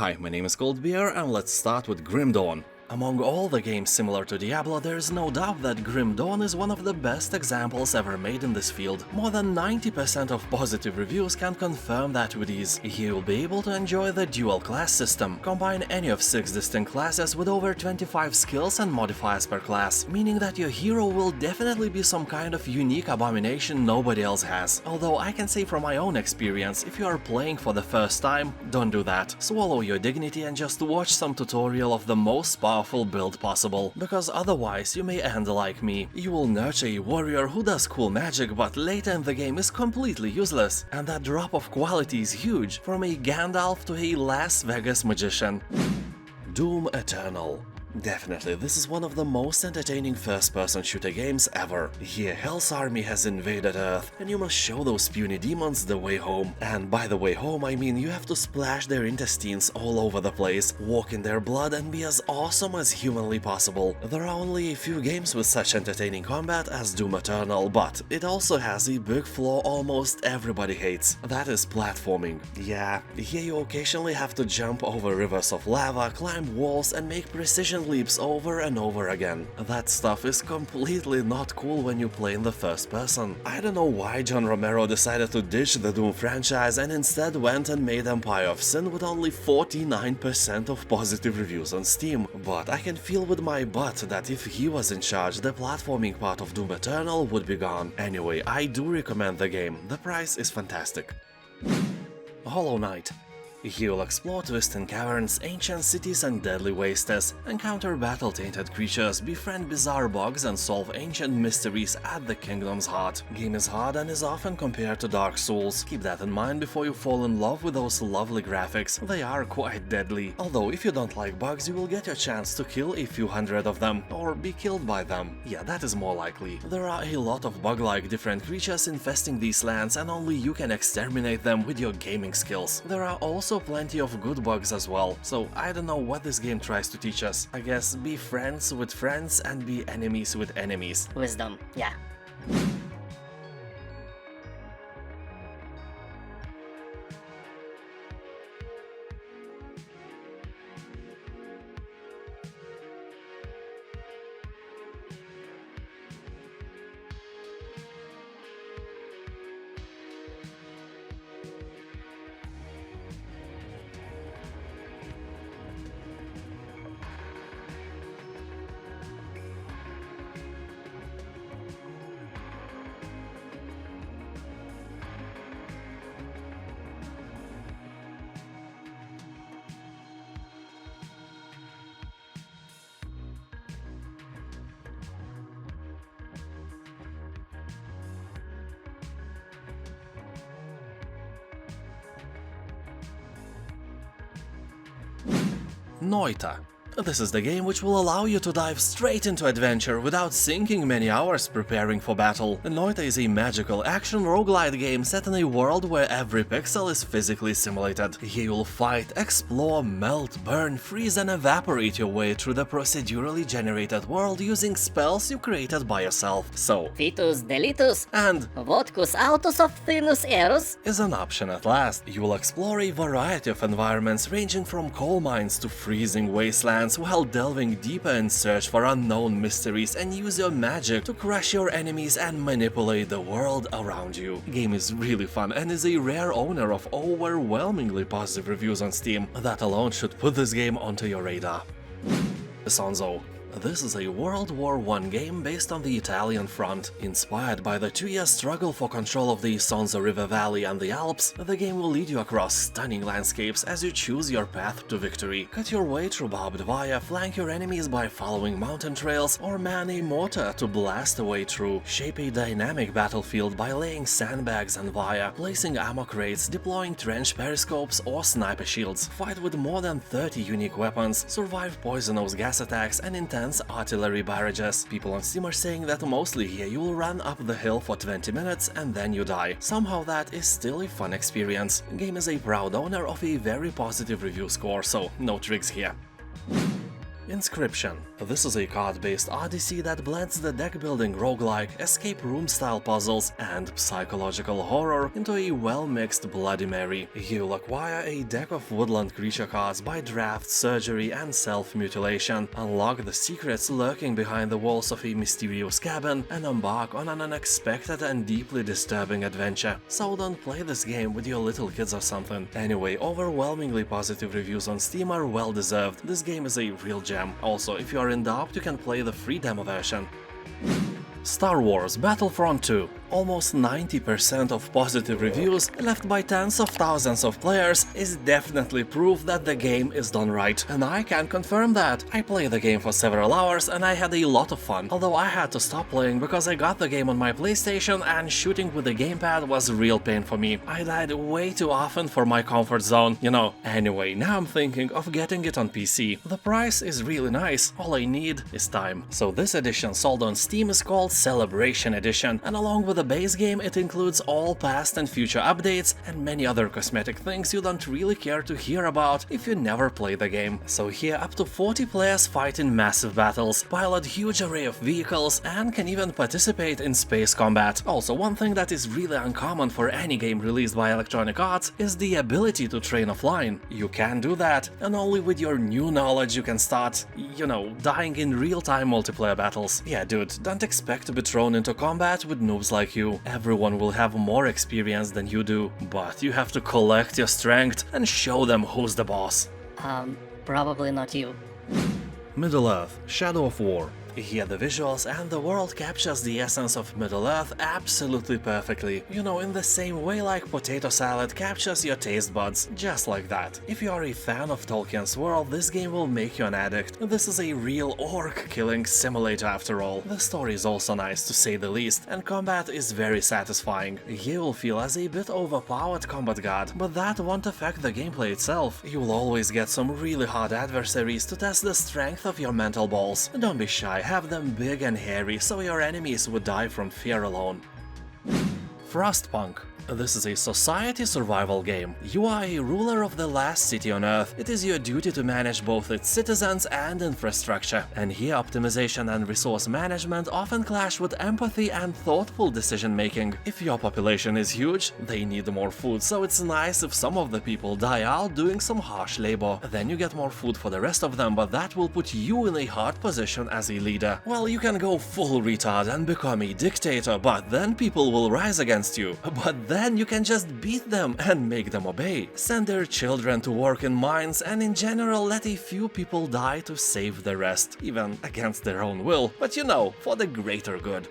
Hi, my name is Coldbeer and let's start with Grim Dawn. Among all the games similar to Diablo, there is no doubt that Grim Dawn is one of the best examples ever made in this field. More than 90% of positive reviews can confirm that with ease. Here you'll be able to enjoy the dual class system. Combine any of 6 distinct classes with over 25 skills and modifiers per class, meaning that your hero will definitely be some kind of unique abomination nobody else has. Although I can say from my own experience, if you are playing for the first time, don't do that. Swallow your dignity and just watch some tutorial of the most powerful build possible, because otherwise you may end like me. You will nurture a warrior who does cool magic but later in the game is completely useless, and that drop of quality is huge, from a Gandalf to a Las Vegas magician. Doom Eternal. Definitely, this is one of the most entertaining first-person shooter games ever. Here, Hell's army has invaded Earth, and you must show those puny demons the way home. And by the way home, I mean you have to splash their intestines all over the place, walk in their blood, and be as awesome as humanly possible. There are only a few games with such entertaining combat as Doom Eternal, but it also has a big flaw almost everybody hates. That is platforming. Yeah, here you occasionally have to jump over rivers of lava, climb walls, and make precision leaps over and over again. That stuff is completely not cool when you play in the first person. I don't know why John Romero decided to ditch the Doom franchise and instead went and made Empire of Sin with only 49% of positive reviews on Steam, but I can feel with my butt that if he was in charge, the platforming part of Doom Eternal would be gone. Anyway, I do recommend the game. The price is fantastic. Hollow Knight. Here you'll explore twisting caverns, ancient cities and deadly wastes, encounter battle-tainted creatures, befriend bizarre bugs and solve ancient mysteries at the kingdom's heart. Game is hard and is often compared to Dark Souls. Keep that in mind before you fall in love with those lovely graphics. They are quite deadly. Although if you don't like bugs, you will get your chance to kill a few hundred of them, or be killed by them. Yeah, that is more likely. There are a lot of bug-like different creatures infesting these lands and only you can exterminate them with your gaming skills. There are also plenty of good bugs as well, so I don't know what this game tries to teach us. I guess be friends with friends and be enemies with enemies. Wisdom, yeah. Noita. This is the game which will allow you to dive straight into adventure without sinking many hours preparing for battle. Noita is a magical action roguelite game set in a world where every pixel is physically simulated. Here you'll fight, explore, melt, burn, freeze and evaporate your way through the procedurally generated world using spells you created by yourself. So, Vitus delitus and vodcus autos optinus eros is an option at last. You will explore a variety of environments ranging from coal mines to freezing wastelands, while delving deeper in search for unknown mysteries and use your magic to crush your enemies and manipulate the world around you. The game is really fun and is a rare owner of overwhelmingly positive reviews on Steam. That alone should put this game onto your radar. Isonzo. This is a World War I game based on the Italian front. Inspired by the 2-year struggle for control of the Isonzo River Valley and the Alps, the game will lead you across stunning landscapes as you choose your path to victory. Cut your way through barbed wire, flank your enemies by following mountain trails, or man a mortar to blast a way through. Shape a dynamic battlefield by laying sandbags and wire, placing ammo crates, deploying trench periscopes or sniper shields. Fight with more than 30 unique weapons, survive poisonous gas attacks and intense artillery barrages. People on Steam are saying that mostly here you will run up the hill for 20 minutes and then you die. Somehow that is still a fun experience. Game is a proud owner of a very positive review score, so no tricks here. Inscryption. This is a card-based odyssey that blends the deck-building roguelike, escape room-style puzzles, and psychological horror into a well-mixed Bloody Mary. You'll acquire a deck of woodland creature cards by draft, surgery, and self-mutilation, unlock the secrets lurking behind the walls of a mysterious cabin, and embark on an unexpected and deeply disturbing adventure. So don't play this game with your little kids or something. Anyway, overwhelmingly positive reviews on Steam are well-deserved. This game is a real gem. Also, if you are in doubt, you can play the free demo version. Star Wars Battlefront 2. Almost 90% of positive reviews, left by tens of thousands of players, is definitely proof that the game is done right. And I can confirm that. I played the game for several hours and I had a lot of fun. Although I had to stop playing because I got the game on my PlayStation and shooting with the gamepad was a real pain for me. I died way too often for my comfort zone, you know. Anyway, now I'm thinking of getting it on PC. The price is really nice, all I need is time. So this edition sold on Steam is called Celebration Edition, and along with the base game it includes all past and future updates and many other cosmetic things you don't really care to hear about if you never play the game. So here up to 40 players fight in massive battles, pilot huge array of vehicles, and can even participate in space combat. Also, one thing that is really uncommon for any game released by Electronic Arts is the ability to train offline. You can do that, and only with your new knowledge you can start, you know, dying in real-time multiplayer battles. Yeah dude, don't expect to be thrown into combat with noobs like you. Everyone will have more experience than you do, but you have to collect your strength and show them who's the boss. Probably not you. Middle-earth: Shadow of War. Here the visuals and the world captures the essence of Middle-earth absolutely perfectly. You know, in the same way like potato salad captures your taste buds, just like that. If you are a fan of Tolkien's world, this game will make you an addict. This is a real orc-killing simulator after all. The story is also nice to say the least, and combat is very satisfying. You will feel as a bit overpowered combat god, but that won't affect the gameplay itself. You will always get some really hard adversaries to test the strength of your mental balls. Don't be shy. Have them big and hairy so your enemies would die from fear alone. Frostpunk. This is a society survival game. You are a ruler of the last city on Earth. It is your duty to manage both its citizens and infrastructure. And here optimization and resource management often clash with empathy and thoughtful decision making. If your population is huge, they need more food, so it's nice if some of the people die out doing some harsh labor. Then you get more food for the rest of them, but that will put you in a hard position as a leader. Well, you can go full retard and become a dictator, but then people will rise against you. But then you can just beat them and make them obey. Send their children to work in mines and in general let a few people die to save the rest, even against their own will, but you know, for the greater good.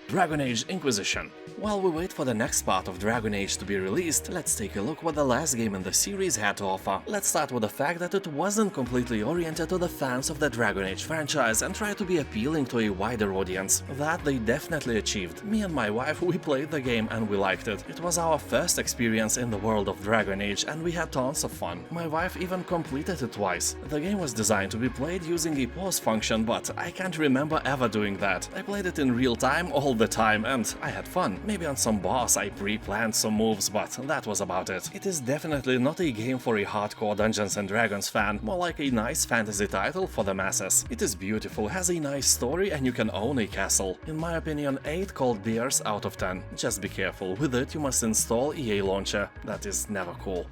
Dragon Age Inquisition. While we wait for the next part of Dragon Age to be released, let's take a look what the last game in the series had to offer. Let's start with the fact that it wasn't completely oriented to the fans of the Dragon Age franchise and tried to be appealing to a wider audience. That they definitely achieved. Me and my wife, we played the game and we liked it. It was our first experience in the world of Dragon Age and we had tons of fun. My wife even completed it twice. The game was designed to be played using a pause function, but I can't remember ever doing that. I played it in real time all the time and I had fun. Maybe on some boss I pre-planned some moves, but that was about it. It is definitely not a game for a hardcore Dungeons & Dragons fan, more like a nice fantasy title for the masses. It is beautiful, has a nice story and you can own a castle. In my opinion, 8 cold beers out of 10. Just be careful, with it you must install EA Launcher. That is never cool.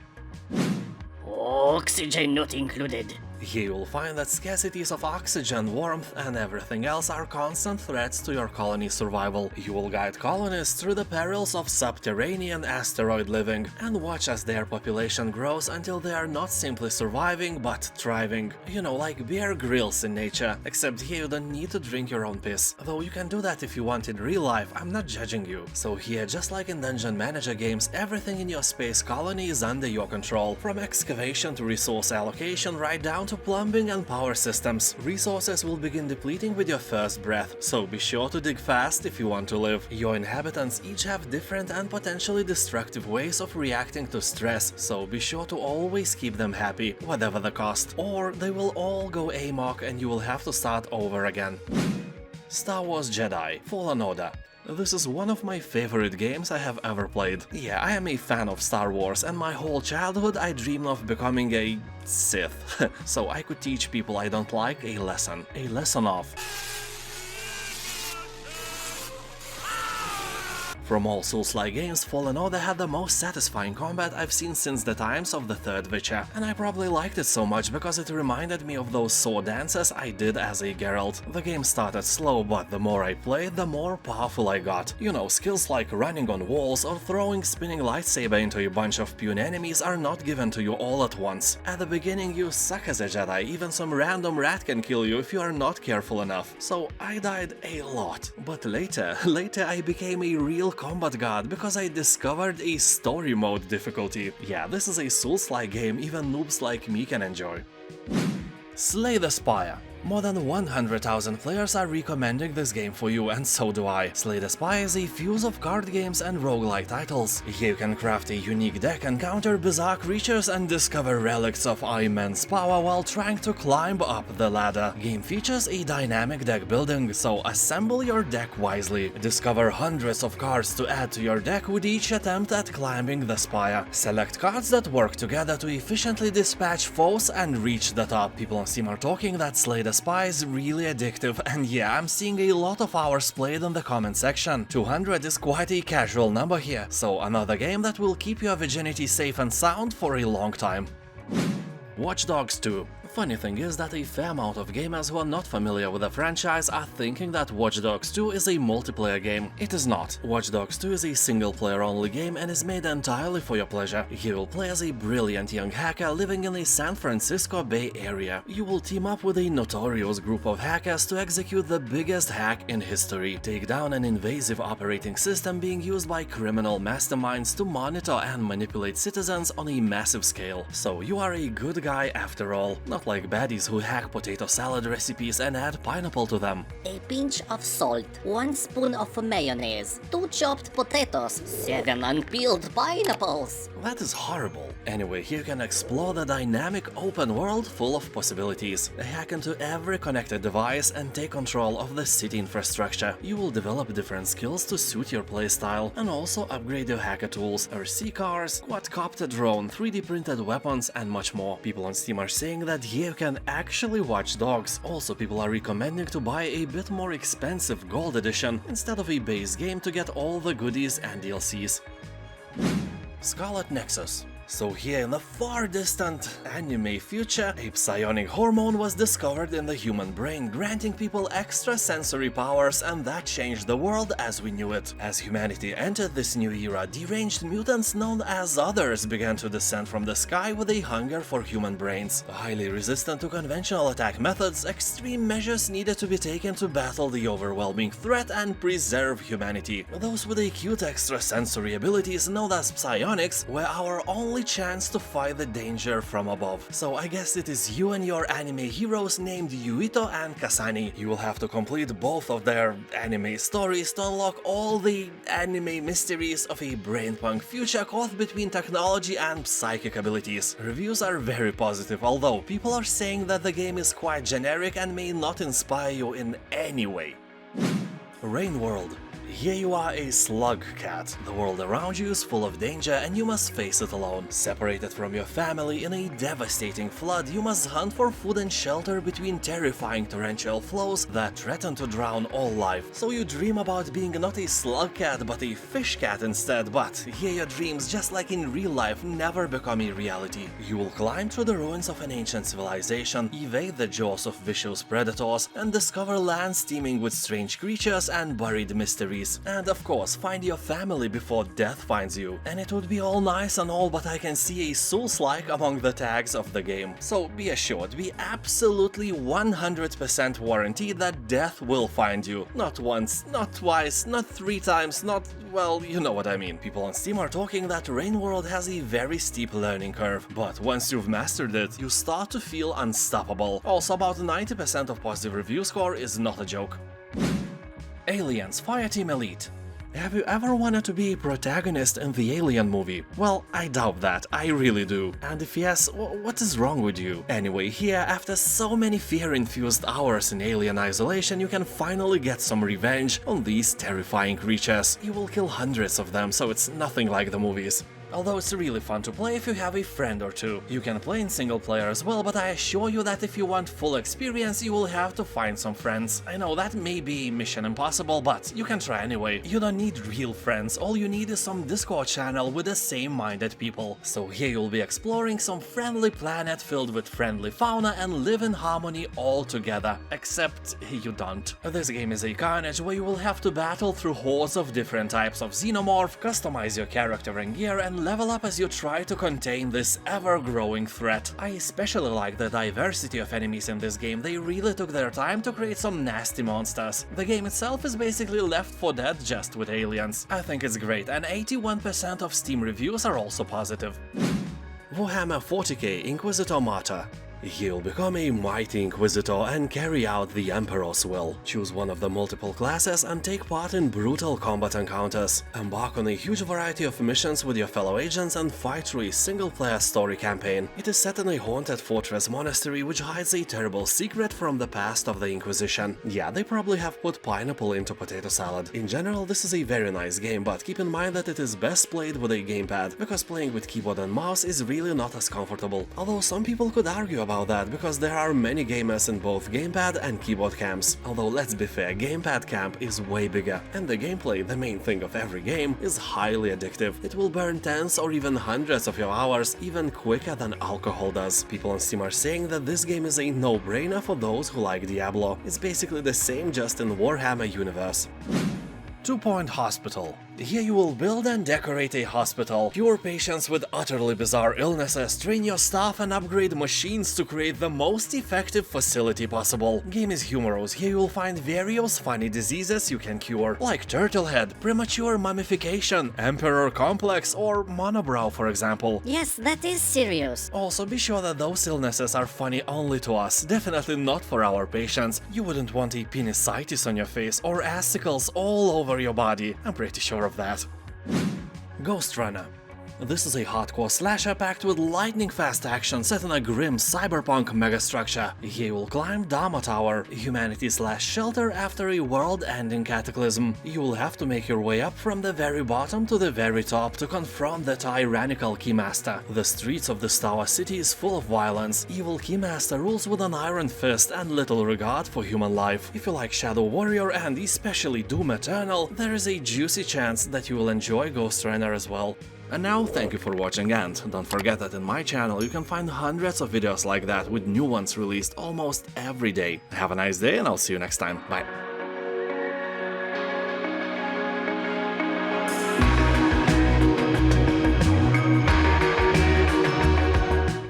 Oxygen not included. Here you'll find that scarcities of oxygen, warmth and everything else are constant threats to your colony's survival. You will guide colonists through the perils of subterranean asteroid living and watch as their population grows until they are not simply surviving but thriving. You know, like Bear Grylls in nature, except here you don't need to drink your own piss. Though you can do that if you want in real life, I'm not judging you. So here, just like in Dungeon Manager games, everything in your space colony is under your control. From excavation to resource allocation right down to plumbing and power systems. Resources will begin depleting with your first breath, so be sure to dig fast if you want to live. Your inhabitants each have different and potentially destructive ways of reacting to stress, so be sure to always keep them happy, whatever the cost, or they will all go amok and you will have to start over again. Star Wars Jedi: Fallen Order. This is one of my favorite games I have ever played. Yeah, I am a fan of Star Wars, and my whole childhood I dreamed of becoming a Sith, so I could teach people I don't like a lesson of. From all Souls-like games, Fallen Order had the most satisfying combat I've seen since the times of the third Witcher, and I probably liked it so much because it reminded me of those sword dances I did as a Geralt. The game started slow, but the more I played, the more powerful I got. You know, skills like running on walls or throwing spinning lightsaber into a bunch of puny enemies are not given to you all at once. At the beginning you suck as a Jedi, even some random rat can kill you if you are not careful enough. So I died a lot. But later I became a real combat god because I discovered a story mode difficulty. Yeah, this is a Souls-like game even noobs like me can enjoy. Slay the Spire. More than 100,000 players are recommending this game for you, and so do I. Slay the Spire is a fuse of card games and roguelike titles. Here you can craft a unique deck, encounter bizarre creatures, and discover relics of immense power while trying to climb up the ladder. Game features a dynamic deck building, so assemble your deck wisely. Discover hundreds of cards to add to your deck with each attempt at climbing the spire. Select cards that work together to efficiently dispatch foes and reach the top. People on Steam are talking that Slay the Spire is really addictive, and yeah, I'm seeing a lot of hours played in the comment section. 200 is quite a casual number here, so another game that will keep your virginity safe and sound for a long time. Watch Dogs 2. Funny thing is that a fair amount of gamers who are not familiar with the franchise are thinking that Watch Dogs 2 is a multiplayer game. It is not. Watch Dogs 2 is a single-player only game and is made entirely for your pleasure. You will play as a brilliant young hacker living in the San Francisco Bay Area. You will team up with a notorious group of hackers to execute the biggest hack in history. Take down an invasive operating system being used by criminal masterminds to monitor and manipulate citizens on a massive scale. So you are a good guy after all. Not like baddies who hack potato salad recipes and add pineapple to them. A pinch of salt, 1 spoon of mayonnaise, 2 chopped potatoes, 7 unpeeled pineapples. That is horrible. Anyway, here you can explore the dynamic open world full of possibilities. Hack into every connected device and take control of the city infrastructure. You will develop different skills to suit your playstyle and also upgrade your hacker tools, RC cars, quadcopter drone, 3D printed weapons and much more. People on Steam are saying that here you can actually watch dogs. Also, people are recommending to buy a bit more expensive gold edition instead of a base game to get all the goodies and DLCs. Scarlet Nexus. So here in the far distant anime future, a psionic hormone was discovered in the human brain, granting people extra sensory powers, and that changed the world as we knew it. As humanity entered this new era, deranged mutants known as Others began to descend from the sky with a hunger for human brains. Highly resistant to conventional attack methods, extreme measures needed to be taken to battle the overwhelming threat and preserve humanity. Those with acute extrasensory abilities known as psionics were our only chance to fight the danger from above. So I guess it is you and your anime heroes named Yuito and Kasani. You will have to complete both of their anime stories to unlock all the anime mysteries of a brainpunk future caught between technology and psychic abilities. Reviews are very positive, although people are saying that the game is quite generic and may not inspire you in any way. Rain World. Here you are a slug cat. The world around you is full of danger and you must face it alone. Separated from your family in a devastating flood, you must hunt for food and shelter between terrifying torrential flows that threaten to drown all life. So you dream about being not a slug cat but a fish cat instead, but here your dreams, just like in real life, never become a reality. You will climb through the ruins of an ancient civilization, evade the jaws of vicious predators, and discover lands teeming with strange creatures and buried mysteries. And of course, find your family before death finds you. And it would be all nice and all, but I can see a Souls-like among the tags of the game. So be assured, we absolutely 100% warranty that death will find you. Not once, not twice, not 3 times, not, well, you know what I mean. People on Steam are talking that Rain World has a very steep learning curve, but once you've mastered it, you start to feel unstoppable. Also, about 90% of positive review score is not a joke. Aliens Fireteam Elite. Have you ever wanted to be a protagonist in the Alien movie? Well, I doubt that, I really do. And if yes, what is wrong with you? Anyway, here, after so many fear-infused hours in alien isolation, you can finally get some revenge on these terrifying creatures. You will kill hundreds of them, so it's nothing like the movies. Although it's really fun to play if you have a friend or two. You can play in single player as well, but I assure you that if you want full experience, you will have to find some friends. I know that may be mission impossible, but you can try anyway. You don't need real friends, all you need is some Discord channel with the same-minded people. So here you'll be exploring some friendly planet filled with friendly fauna and live in harmony all together. Except you don't. This game is a carnage where you will have to battle through hordes of different types of xenomorph, customize your character and gear, and level up as you try to contain this ever-growing threat. I especially like the diversity of enemies in this game. They really took their time to create some nasty monsters. The game itself is basically Left 4 Dead just with aliens. I think it's great, and 81% of Steam reviews are also positive. Warhammer 40k Inquisitor Martyr. You'll become a mighty Inquisitor and carry out the Emperor's will. Choose one of the multiple classes and take part in brutal combat encounters. Embark on a huge variety of missions with your fellow agents and fight through a single-player story campaign. It is set in a haunted fortress monastery which hides a terrible secret from the past of the Inquisition. Yeah, they probably have put pineapple into potato salad. In general, this is a very nice game, but keep in mind that it is best played with a gamepad, because playing with keyboard and mouse is really not as comfortable. Although some people could argue about that, because there are many gamers in both gamepad and keyboard camps. Although let's be fair, gamepad camp is way bigger, and the gameplay, the main thing of every game, is highly addictive. It will burn tens or even hundreds of your hours, even quicker than alcohol does. People on Steam are saying that this game is a no-brainer for those who like Diablo. It's basically the same, just in Warhammer universe. 2 Point Hospital. Here you will build and decorate a hospital, cure patients with utterly bizarre illnesses, train your staff and upgrade machines to create the most effective facility possible. Game is humorous. Here you will find various funny diseases you can cure, like turtle head, premature mummification, emperor complex, or monobrow, for example. Yes, that is serious. Also, be sure that those illnesses are funny only to us, definitely not for our patients. You wouldn't want a appendicitis on your face or assicles all over your body. I'm pretty sure of that. Ghostrunner. This is a hardcore slasher packed with lightning-fast action set in a grim cyberpunk megastructure. Here you will climb Dharma Tower, humanity's last shelter after a world-ending cataclysm. You will have to make your way up from the very bottom to the very top to confront the tyrannical Keymaster. The streets of this tower city is full of violence. Evil Keymaster rules with an iron fist and little regard for human life. If you like Shadow Warrior and especially Doom Eternal, there is a juicy chance that you will enjoy Ghostrunner as well. And now, thank you for watching, and don't forget that in my channel you can find hundreds of videos like that with new ones released almost every day. Have a nice day and I'll see you next time. Bye.